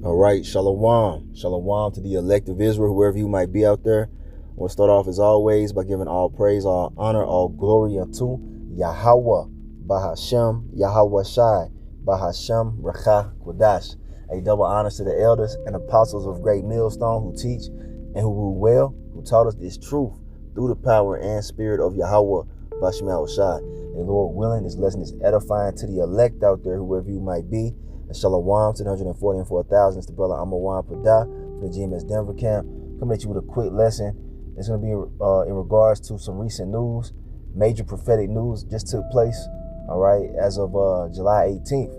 All right, shalom. Shalom to the elect of Israel, whoever you might be out there. We'll start off as always by giving all praise, all honor, all glory unto Yahweh, Bahashem, Yahweh Shai, Bahashem, Rechah, Quadash. A double honors to the elders and apostles of Great Millstone who teach and who rule well, who taught us this truth through the power and spirit of Yahweh, Bahashem Shai. And Lord willing, this lesson is edifying to the elect out there, whoever you might be. And shalom to the 144,000. It's the brother Amawan Padah from the GMS Denver camp. Coming at you with a quick lesson. It's going to be in regards to some recent news. Major prophetic news just took place, all right, as of July 18th,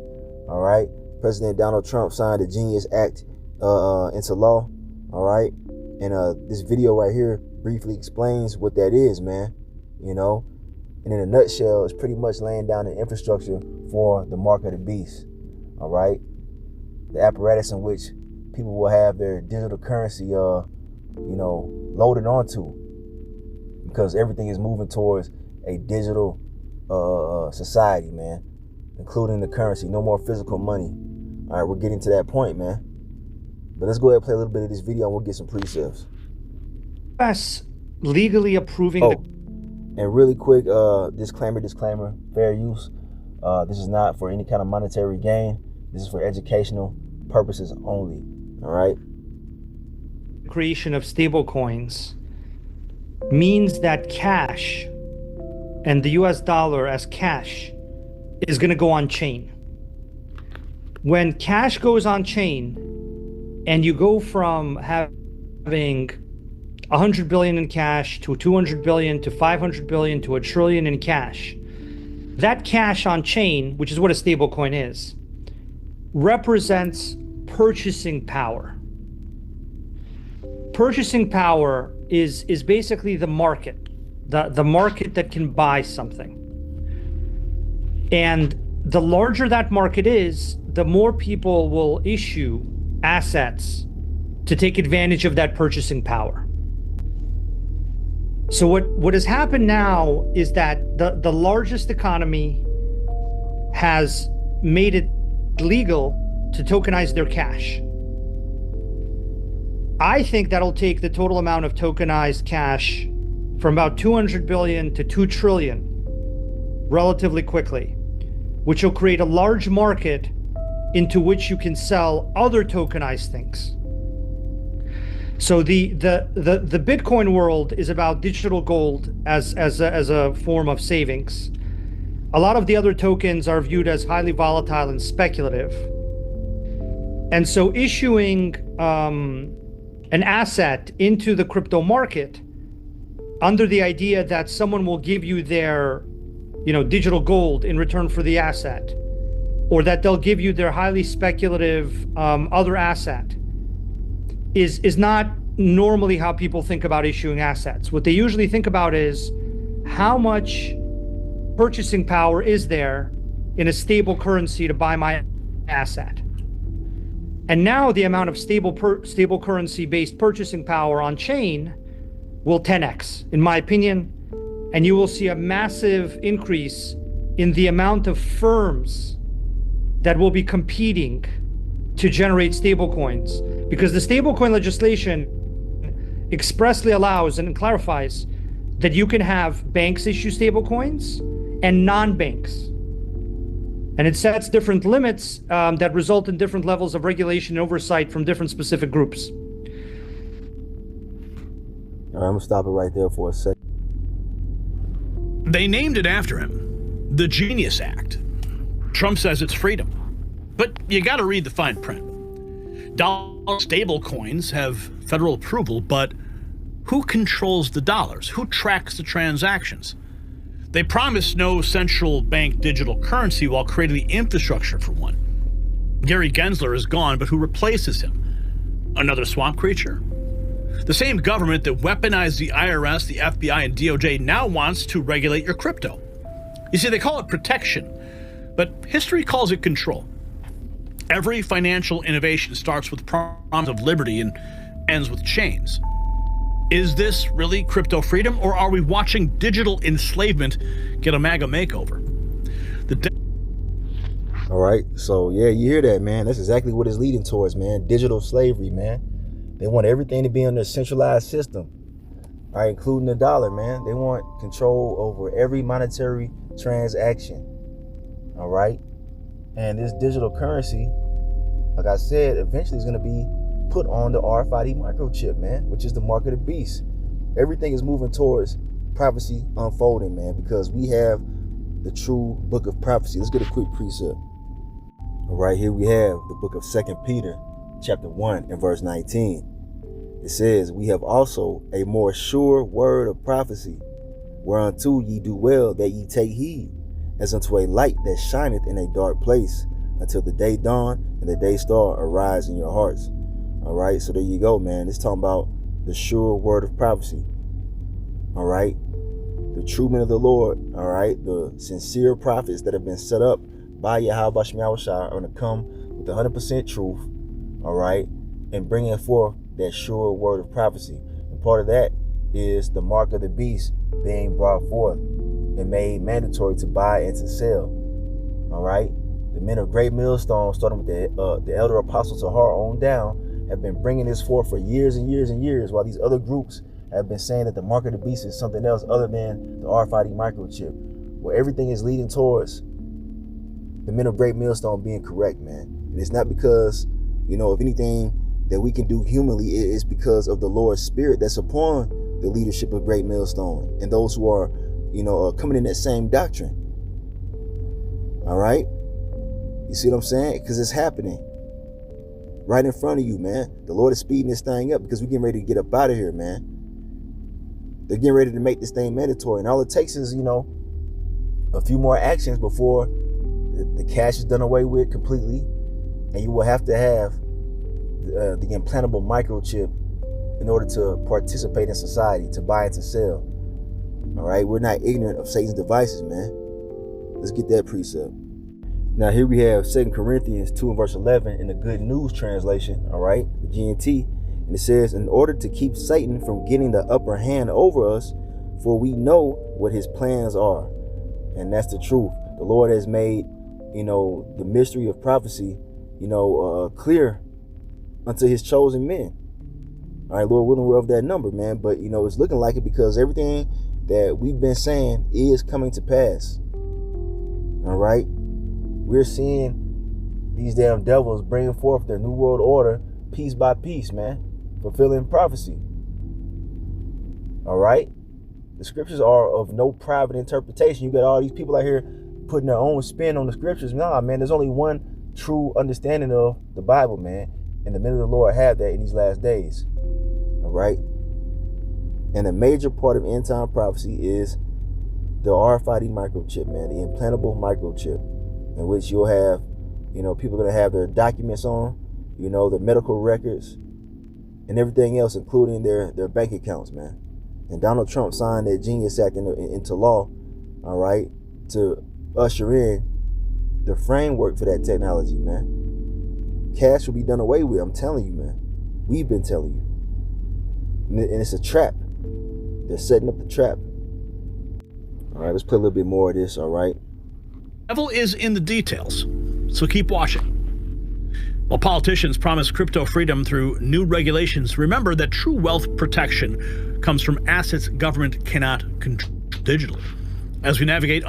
all right. President Donald Trump signed the Genius Act into law, all right. And this video right here briefly explains what that is, man, you know. And in a nutshell, it's pretty much laying down the infrastructure for the mark of the beast. All right, the apparatus in which people will have their digital currency, loaded onto, because everything is moving towards a digital society, man, including the currency. No more physical money. All right, we're getting to that point, man. But let's go ahead and play a little bit of this video, and we'll get some precepts. US legally approving. And really quick, disclaimer, fair use. This is not for any kind of monetary gain. This is for educational purposes only, all right? Creation of stable coins means that cash and the US dollar as cash is going to go on chain. When cash goes on chain and you go from having 100 billion in cash to 200 billion to 500 billion to $1 trillion in cash, that cash on chain, which is what a stable coin is, represents purchasing power. Purchasing power is basically the market, the market that can buy something. And the larger that market is, the more people will issue assets to take advantage of that purchasing power. So what has happened now is that the largest economy has made it legal to tokenize their cash. I think that'll take the total amount of tokenized cash from about 200 billion to 2 trillion relatively quickly, which will create a large market into which you can sell other tokenized things. So the Bitcoin world is about digital gold as a form of savings. A lot of the other tokens are viewed as highly volatile and speculative. And so issuing an asset into the crypto market under the idea that someone will give you their, digital gold in return for the asset, or that they'll give you their highly speculative other asset is not normally how people think about issuing assets. What they usually think about is how much purchasing power is there in a stable currency to buy my asset. And now the amount of stable currency based purchasing power on chain will 10x, in my opinion, and you will see a massive increase in the amount of firms that will be competing to generate stablecoins, because the stablecoin legislation expressly allows and clarifies that you can have banks issue stablecoins and non-banks. And it sets different limits that result in different levels of regulation and oversight from different specific groups. All right, I'm gonna stop it right there for a second. They named it after him, the Genius Act. Trump says it's freedom, but you gotta read the fine print. Dollar stable coins have federal approval, but who controls the dollars? Who tracks the transactions? They promised no central bank digital currency while creating the infrastructure for one. Gary Gensler is gone, but who replaces him? Another swamp creature? The same government that weaponized the IRS, the FBI, and DOJ now wants to regulate your crypto. You see, they call it protection, but history calls it control. Every financial innovation starts with promise of liberty and ends with chains. Is this really crypto freedom, or are we watching digital enslavement get a MAGA makeover? All right. So yeah, you hear that, man. That's exactly what it's leading towards, man. Digital slavery, man. They want everything to be under a centralized system. All right, including the dollar, man. They want control over every monetary transaction. All right. And this digital currency, like I said, eventually is going to be put on the RFID microchip, man, which is the mark of the beast. Everything is moving towards prophecy unfolding, man, because we have the true book of prophecy. Let's get a quick precept. All right, here we have the book of 2 Peter, chapter 1 and verse 19. It says, we have also a more sure word of prophecy, whereunto ye do well that ye take heed, as unto a light that shineth in a dark place, until the day dawn and the day star arise in your hearts. All right, so there you go, man. It's talking about the sure word of prophecy. All right, the true men of the Lord, all right, the sincere prophets that have been set up by Yahweh Shai are going to come with 100% truth, all right, and bringing forth that sure word of prophecy. And part of that is the mark of the beast being brought forth and made mandatory to buy and to sell. All right, the men of Great Millstone, starting with the elder apostle Tahar on down, have been bringing this forth for years and years and years, while these other groups have been saying that the mark of the beast is something else other than the RFID microchip, where everything is leading towards the men of Great Millstone being correct, man. And it's not because, of anything that we can do humanly. It is because of the Lord's Spirit that's upon the leadership of Great Millstone and those who are, coming in that same doctrine. All right? You see what I'm saying? Because it's happening right in front of you, man. The Lord is speeding this thing up because we're getting ready to get up out of here, man. They're getting ready to make this thing mandatory. And all it takes is, a few more actions before the cash is done away with completely. And you will have to have the implantable microchip in order to participate in society, to buy and to sell. All right, we're not ignorant of Satan's devices, man. Let's get that precept. Now here we have 2 Corinthians 2 and verse 11 in the Good News translation, all right, the GNT. And it says, in order to keep Satan from getting the upper hand over us, for we know what his plans are. And that's the truth. The Lord has made, the mystery of prophecy, clear unto his chosen men. All right, Lord willing, we're of that number, man. But, it's looking like it because everything that we've been saying is coming to pass. All right. We're seeing these damn devils bringing forth their new world order piece by piece, man, fulfilling prophecy. All right. The scriptures are of no private interpretation. You got all these people out here putting their own spin on the scriptures. Nah, man, there's only one true understanding of the Bible, man. And the men of the Lord have that in these last days. All right. And a major part of end time prophecy is the RFID microchip, man, the implantable microchip, in which you'll have, people are going to have their documents on, their medical records and everything else, including their bank accounts, man. And Donald Trump signed that Genius Act into law, all right, to usher in the framework for that technology, man. Cash will be done away with, I'm telling you, man. We've been telling you. And it's a trap. They're setting up the trap. All right, let's play a little bit more of this, all right? The devil is in the details, so keep watching. While politicians promise crypto freedom through new regulations, remember that true wealth protection comes from assets government cannot control digitally. As we navigate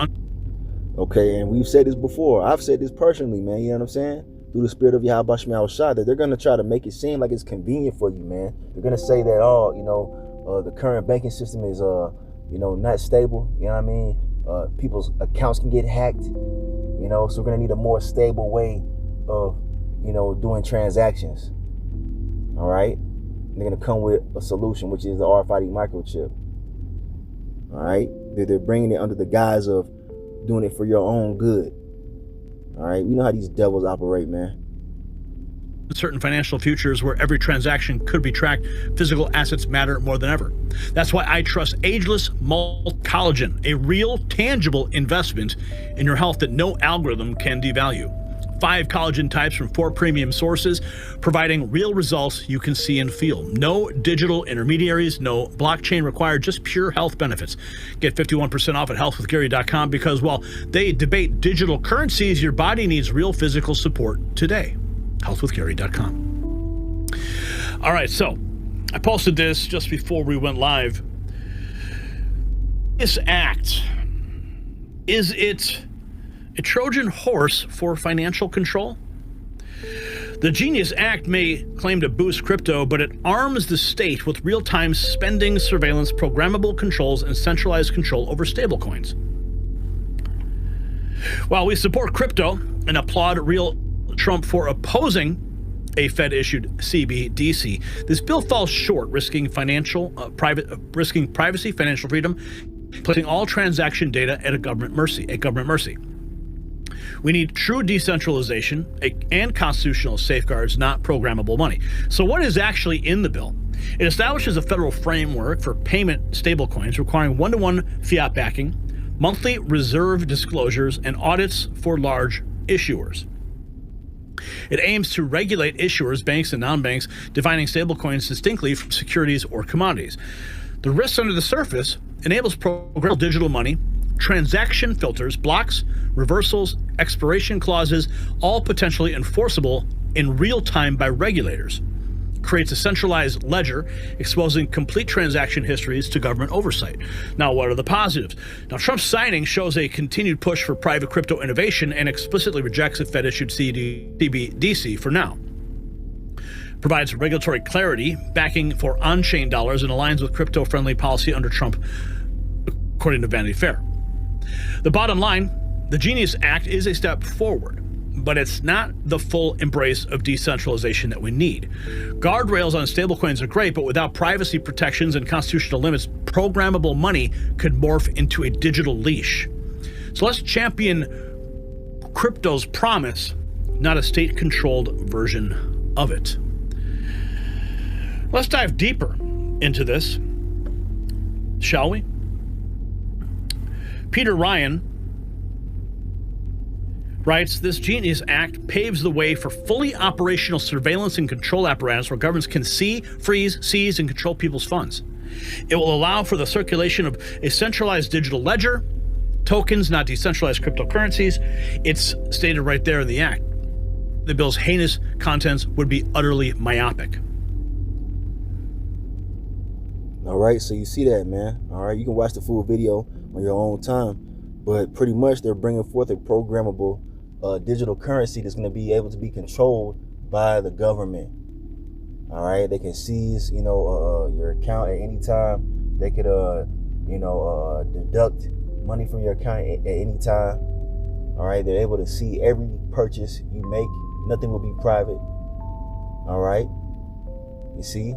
Okay, and we've said this before. I've said this personally, man, you know what I'm saying? Through the spirit of Yahweh Shai, that they're going to try to make it seem like it's convenient for you, man. They're going to say that, the current banking system is, not stable. You know what I mean? People's accounts can get hacked, so we're going to need a more stable way of, doing transactions. All right? And they're going to come with a solution, which is the RFID microchip. All right? They're bringing it under the guise of doing it for your own good. All right? We know how these devils operate, man. Certain financial futures where every transaction could be tracked, physical assets matter more than ever. That's why I trust Ageless Malt Collagen, a real, tangible investment in your health that no algorithm can devalue. 5 collagen types from 4 premium sources, providing real results you can see and feel. No digital intermediaries, no blockchain required, just pure health benefits. Get 51% off at healthwithgary.com because while they debate digital currencies, your body needs real physical support today. healthwithgary.com. All right, so I posted this just before we went live. This act, is it a Trojan horse for financial control? The Genius Act may claim to boost crypto, but it arms the state with real-time spending, surveillance, programmable controls, and centralized control over stablecoins. While we support crypto and applaud real Trump for opposing a Fed-issued CBDC, this bill falls short, risking privacy, financial freedom, placing all transaction data at government mercy. We need true decentralization and constitutional safeguards, not programmable money. So what is actually in the bill? It establishes a federal framework for payment stablecoins requiring one-to-one fiat backing, monthly reserve disclosures, and audits for large issuers. It aims to regulate issuers, banks, and non-banks, defining stablecoins distinctly from securities or commodities. The risks under the surface enables programmable digital money, transaction filters, blocks, reversals, expiration clauses, all potentially enforceable in real time by regulators. Creates a centralized ledger, exposing complete transaction histories to government oversight. Now, what are the positives? Now, Trump's signing shows a continued push for private crypto innovation and explicitly rejects a Fed-issued CBDC for now. Provides regulatory clarity, backing for on-chain dollars, and aligns with crypto-friendly policy under Trump, according to Vanity Fair. The bottom line, the Genius Act is a step forward, but it's not the full embrace of decentralization that we need. Guardrails on stablecoins are great, but without privacy protections and constitutional limits, programmable money could morph into a digital leash. So let's champion crypto's promise, not a state-controlled version of it. Let's dive deeper into this, shall we? Peter Ryan writes, this Genius Act paves the way for fully operational surveillance and control apparatus where governments can see, freeze, seize, and control people's funds. It will allow for the circulation of a centralized digital ledger, tokens, not decentralized cryptocurrencies. It's stated right there in the act. The bill's heinous contents would be utterly myopic. All right, so you see that, man. All right, you can watch the full video on your own time, but pretty much they're bringing forth a programmable digital currency that's going to be able to be controlled by the government. All right, they can seize, your account at any time. They could, deduct money from your account at any time. All right, they're able to see every purchase you make. Nothing will be private. All right, you see.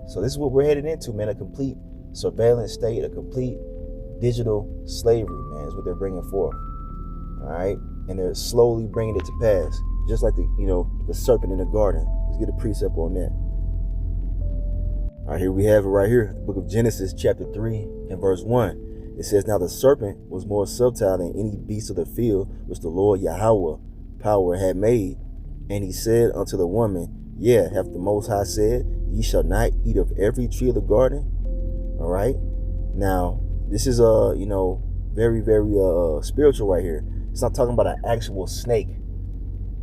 So this is what we're headed into, man. A complete surveillance state, a complete digital slavery, man, is what they're bringing forth. All right, and they're slowly bringing it to pass, just like the serpent in the garden. Let's get a precept on that. All right, here we have it right here, the book of Genesis, chapter 3 and verse 1. It says, now the serpent was more subtle than any beast of the field which the Lord Yahweh power had made. And he said unto the woman, yeah, hath the Most High said, ye shall not eat of every tree of the garden. All right. Now, this is very, very spiritual right here. It's not talking about an actual snake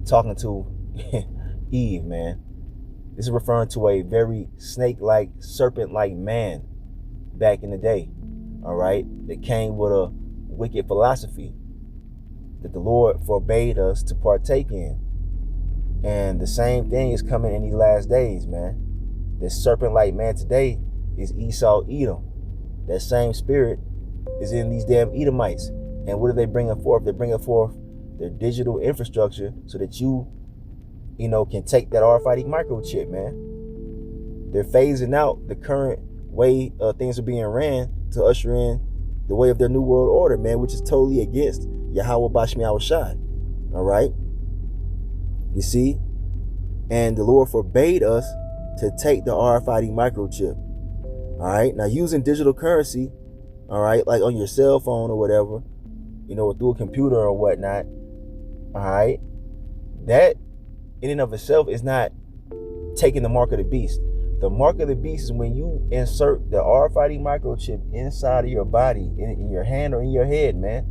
talking to Eve, man. This is referring to a very snake-like, serpent-like man back in the day. All right, that came with a wicked philosophy that the Lord forbade us to partake in. And the same thing is coming in these last days, man. This serpent-like man today is Esau Edom. That same spirit is in these damn Edomites. And what are they bringing forth? They're bringing forth their digital infrastructure so that you can take that RFID microchip, man. They're phasing out the current way things are being ran to usher in the way of their new world order, man, which is totally against Yahweh Bashmi Awashai. All right? You see? And the Lord forbade us to take the RFID microchip. All right? Now, using digital currency, all right, like on your cell phone or whatever, or through a computer or whatnot, all right, That in and of itself is not taking the mark of the beast. The mark of the beast is when you insert the RFID microchip inside of your body, in your hand or in your head, man.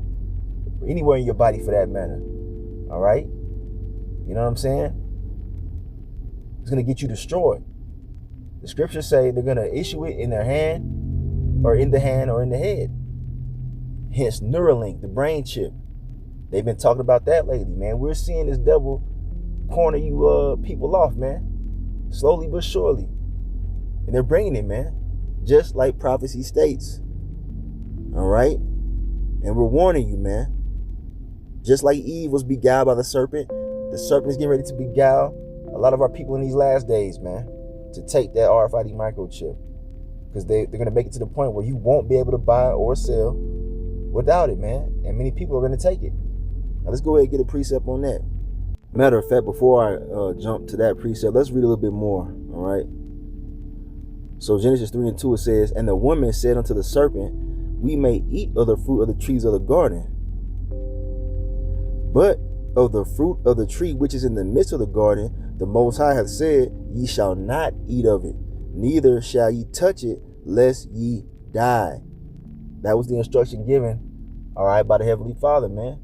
Anywhere in your body for that matter. All right? You know what I'm saying? It's going to get you destroyed. The scriptures say they're going to issue it in their hand or in the head. Hence Neuralink, the brain chip. They've been talking about that lately, man. We're seeing this devil corner you people off, man. Slowly but surely. And they're bringing it, man. Just like prophecy states. All right? And we're warning you, man. Just like Eve was beguiled by the serpent is getting ready to beguile a lot of our people in these last days, man, to take that RFID microchip. Because they're going to make it to the point where you won't be able to buy or sell without it, man. And many people are going to take it. Now, let's go ahead and get a precept on that. Matter of fact, before I jump to that precept, let's read a little bit more, all right? So Genesis 3:2, it says, "And the woman said unto the serpent, We may eat of the fruit of the trees of the garden. But of the fruit of the tree which is in the midst of the garden, the Most High hath said, Ye shall not eat of it, neither shall ye touch it, lest ye die." That was the instruction given, all right, by the Heavenly Father, man.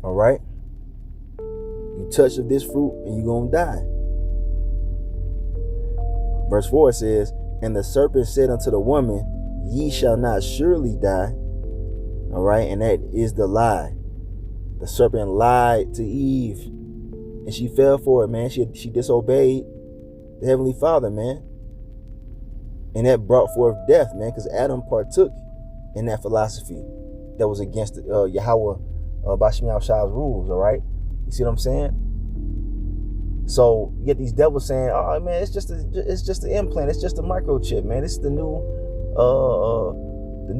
All right? You touch of this fruit and you're going to die. Verse 4 says, "And the serpent said unto the woman, Ye shall not surely die." All right, and that is the lie. The serpent lied to Eve, and she fell for it, man. She disobeyed the Heavenly Father, man. And that brought forth death, man, because Adam partook in that philosophy that was against Yahweh Bashim Yahushai's rules, all right? You see what I'm saying? So you get these devils saying, "Oh man, it's just an implant, it's just a microchip, man. This is the new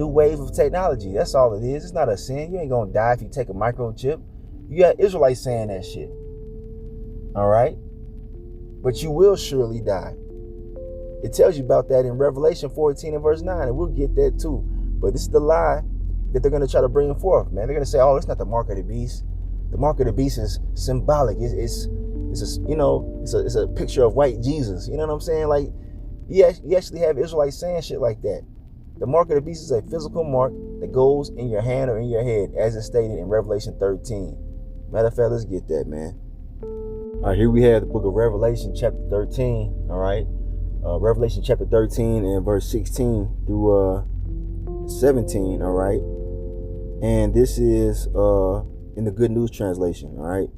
wave of technology. That's all it is. It's not a sin. You ain't gonna die if you take a microchip." You got Israelites saying that shit. All right? But you will surely die. It tells you about that in Revelation 14 and verse 9, and we'll get that too. But this is the lie that they're gonna try to bring forth, man. They're gonna say, "Oh, it's not the mark of the beast. The mark of the beast is symbolic. It's a picture of white Jesus." You know what I'm saying? Like, you actually have Israelites saying shit like that. The mark of the beast is a physical mark that goes in your hand or in your head, as is stated in Revelation 13. Matter of fact, let's get that, man. All right, here we have the book of Revelation, chapter 13. All right, Revelation chapter 13 and verse 16 through 17. All right, and this is in the Good News translation. All right,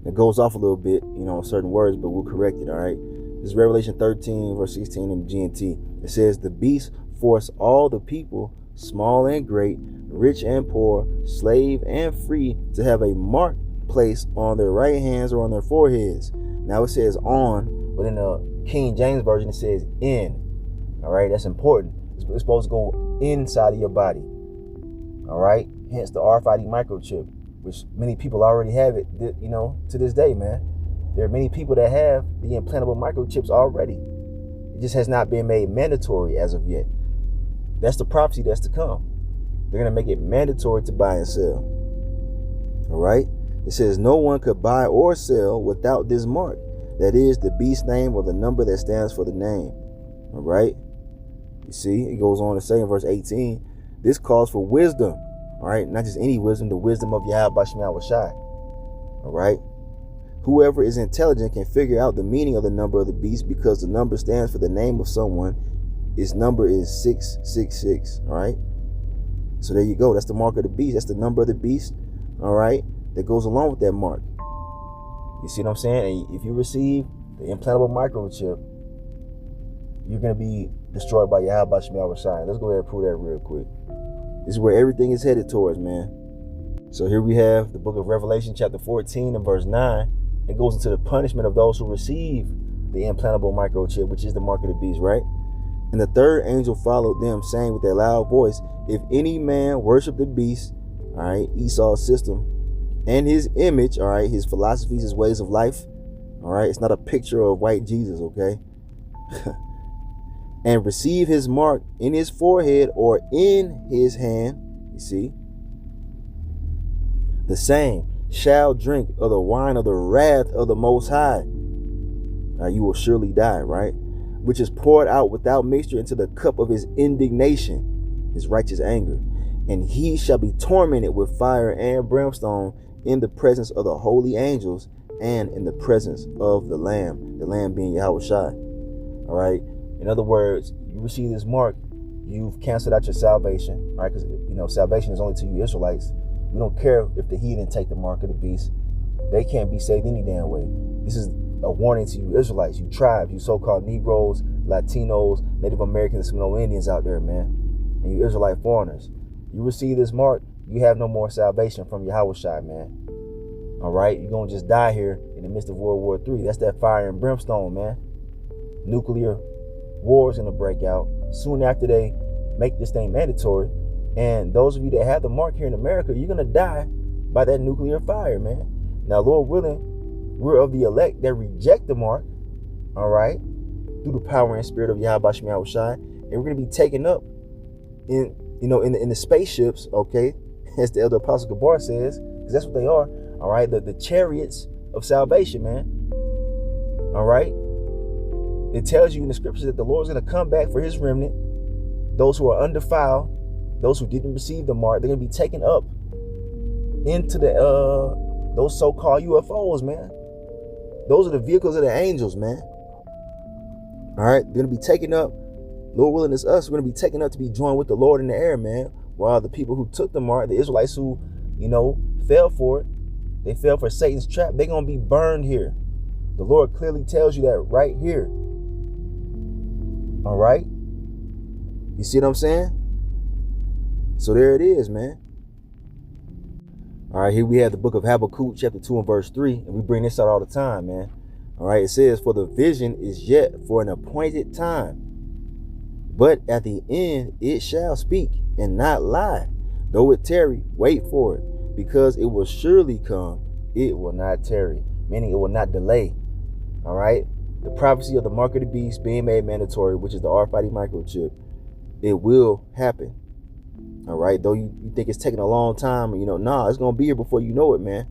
it goes off a little bit, certain words, but we'll correct it. All right, this is Revelation 13 verse 16 in the GNT. It says, "The beast force all the people, small and great, rich and poor, slave and free, to have a mark placed on their right hands or on their foreheads." Now it says "on," but in the King James Version it says "in." All right, that's important. It's supposed to go inside of your body. All right, hence the RFID microchip, which many people already have it, to this day, man. There are many people that have the implantable microchips already. It just has not been made mandatory as of yet. That's the prophecy that's to come. They're going to make it mandatory to buy and sell. All right. It says, "No one could buy or sell without this mark. That is the beast's name or the number that stands for the name." All right. You see, it goes on to say in verse 18, "This calls for wisdom." All right. Not just any wisdom, the wisdom of Yahweh Bashim Yahushai. All right. "Whoever is intelligent can figure out the meaning of the number of the beast, because the number stands for the name of someone. Its number is 666. All right. So there you go. That's the mark of the beast. That's the number of the beast. All right. That goes along with that mark. You see what I'm saying? And if you receive the implantable microchip, you're going to be destroyed by Yahweh Bashim Yahushai. Let's go ahead and prove that real quick. This is where everything is headed towards, man. So here we have the book of Revelation, chapter 14 and verse 9. It goes into the punishment of those who receive the implantable microchip, which is the mark of the beast, right? "And the third angel followed them, saying with a loud voice, If any man worship the beast," all right, Esau's system, "and his image," all right, his philosophies, his ways of life, all right, it's not a picture of white Jesus, okay, "and receive his mark in his forehead or in his hand," you see, "the same shall drink of the wine of the wrath of the Most High. Now you will surely die, right? Which is poured out without mixture into the cup of his indignation, his righteous anger. And he shall be tormented with fire and brimstone in the presence of the holy angels and in the presence of the Lamb being Yahushua. All right. In other words, you receive this mark, you've canceled out your salvation, right? Because, salvation is only to you Israelites. We don't care if the heathen take the mark of the beast. They can't be saved any damn way. This is a warning to you Israelites, you tribes, you so-called Negroes, Latinos, Native Americans, Seminole Indians out there, man. And you Israelite foreigners. You receive this mark, you have no more salvation from Yahushua, man. All right? You're going to just die here in the midst of World War III. That's that fire and brimstone, man. Nuclear war is going to break out soon after they make this thing mandatory. And those of you that have the mark here in America, you're going to die by that nuclear fire, man. Now, Lord willing, we're of the elect that reject the mark, all right, through the power and spirit of Yahweh Shem Yahushua, and we're going to be taken up in the spaceships, okay, as the Elder Apostle Gabar says, because that's what they are, all right, the chariots of salvation, man, all right. It tells you in the scriptures that the Lord's going to come back for his remnant, those who are undefiled, those who didn't receive the mark. They're going to be taken up into those so-called UFOs, man. Those are the vehicles of the angels, man. All right, they're going to be taken up. Lord willing, it's us. We're going to be taken up to be joined with the Lord in the air, man. While the people who took the mark, the Israelites who, fell for it, they fell for Satan's trap, they're going to be burned here. The Lord clearly tells you that right here. All right? You see what I'm saying? So there it is, man. All right, here we have the book of Habakkuk, chapter 2 and verse 3. And we bring this out all the time, man. All right, it says, for the vision is yet for an appointed time, but at the end it shall speak and not lie. Though it tarry, wait for it, because it will surely come. It will not tarry, meaning it will not delay. All right, the prophecy of the mark of the beast being made mandatory, which is the RFID microchip, it will happen. All right, though you think it's taking a long time, it's going to be here before you know it, man.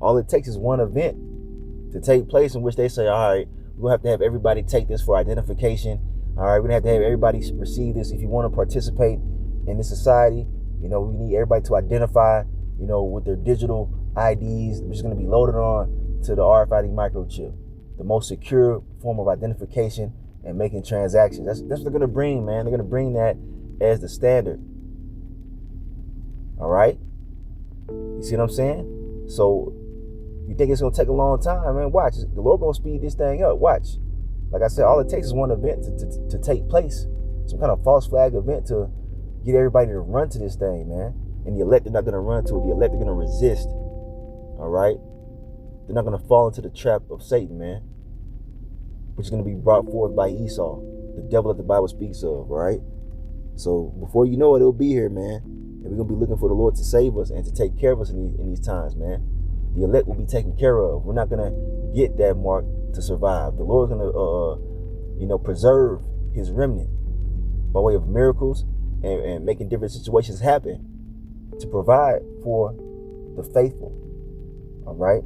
All it takes is one event to take place in which they say, all right, we're going to have everybody take this for identification. All right, we're going to have everybody receive this. If you want to participate in this society, we need everybody to identify, with their digital IDs, which is going to be loaded on to the RFID microchip, the most secure form of identification and making transactions. That's what they're going to bring, man. They're going to bring that as the standard. All right, you see what I'm saying? So you think it's gonna take a long time, man? Watch, the Lord gonna speed this thing up. Watch, like I said, all it takes is one event to take place, some kind of false flag event to get everybody to run to this thing, man. And the elect are not gonna run to it. The elect are gonna resist. All right, they're not gonna fall into the trap of Satan, man, which is gonna be brought forth by Esau, the devil that the Bible speaks of. Right. So before you know it, it'll be here, man. And we're going to be looking for the Lord to save us and to take care of us in these times, man. The elect will be taken care of. We're not going to get that mark to survive. The Lord's going to, preserve his remnant by way of miracles and making different situations happen to provide for the faithful. All right?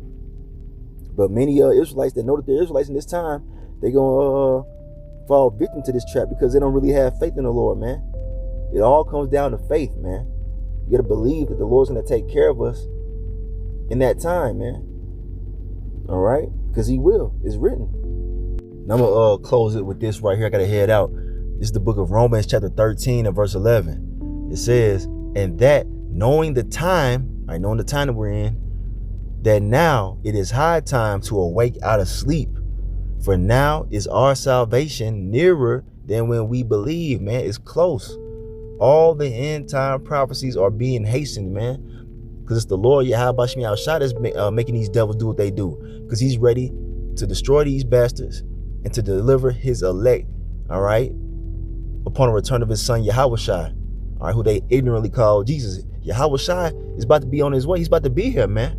But many Israelites that know that they're Israelites in this time, they're going to fall victim to this trap because they don't really have faith in the Lord, man. It all comes down to faith, man. You got to believe that the Lord's going to take care of us in that time, man. All right? Because he will. It's written. Now I'm going to close it with this right here. I got to head out. This is the book of Romans chapter 13 and verse 11. It says, and that knowing the time that we're in, that now it is high time to awake out of sleep. For now is our salvation nearer than when we believe, man. It's close. All the end time prophecies are being hastened, man, because it's the Lord Yahweh Shem Yahushua that's making these devils do what they do, because he's ready to destroy these bastards and to deliver his elect, all right, upon the return of his son Yahushua, all right, who they ignorantly call Jesus. Yahushua is about to be on his way. He's about to be here, man.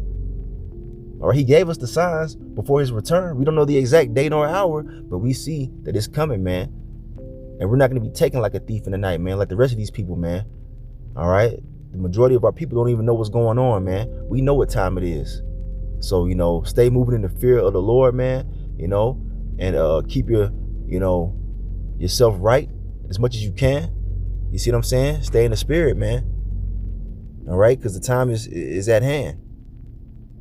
All right, he gave us the signs before his return. We don't know the exact date or hour, but we see that it's coming, man. And we're not going to be taken like a thief in the night, man, like the rest of these people, man. All right. the majority of our people don't even know what's going on, man. We know what time it is. So, you know, stay moving in the fear of the Lord, man, you know, and keep your, you know, yourself right as much as you can. You see what I'm saying? Stay in the spirit, man. All right, because the time is at hand.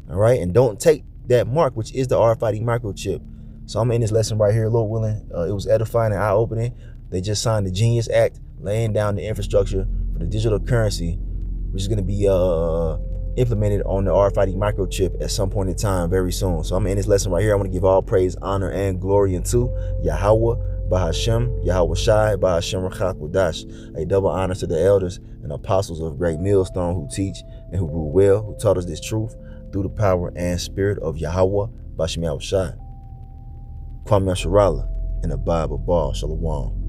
All right, and don't take that mark, which is the RFID microchip. So I'm in this lesson right here, Lord willing. It was edifying and eye-opening. They just signed the Genius Act, laying down the infrastructure for the digital currency, which is going to be implemented on the RFID microchip at some point in time very soon. So I'm in this lesson right here. I want to give all praise, honor, and glory unto Yahweh, Bahashem, Yahweh Shai, Bahashem Rachak Wadash. A double honor to the elders and apostles of Great Millstone who teach and who rule well, who taught us this truth through the power and spirit of Yahweh, Bahashem Yahweh Shai. Kwame Asharala and Abba Babal Shalom.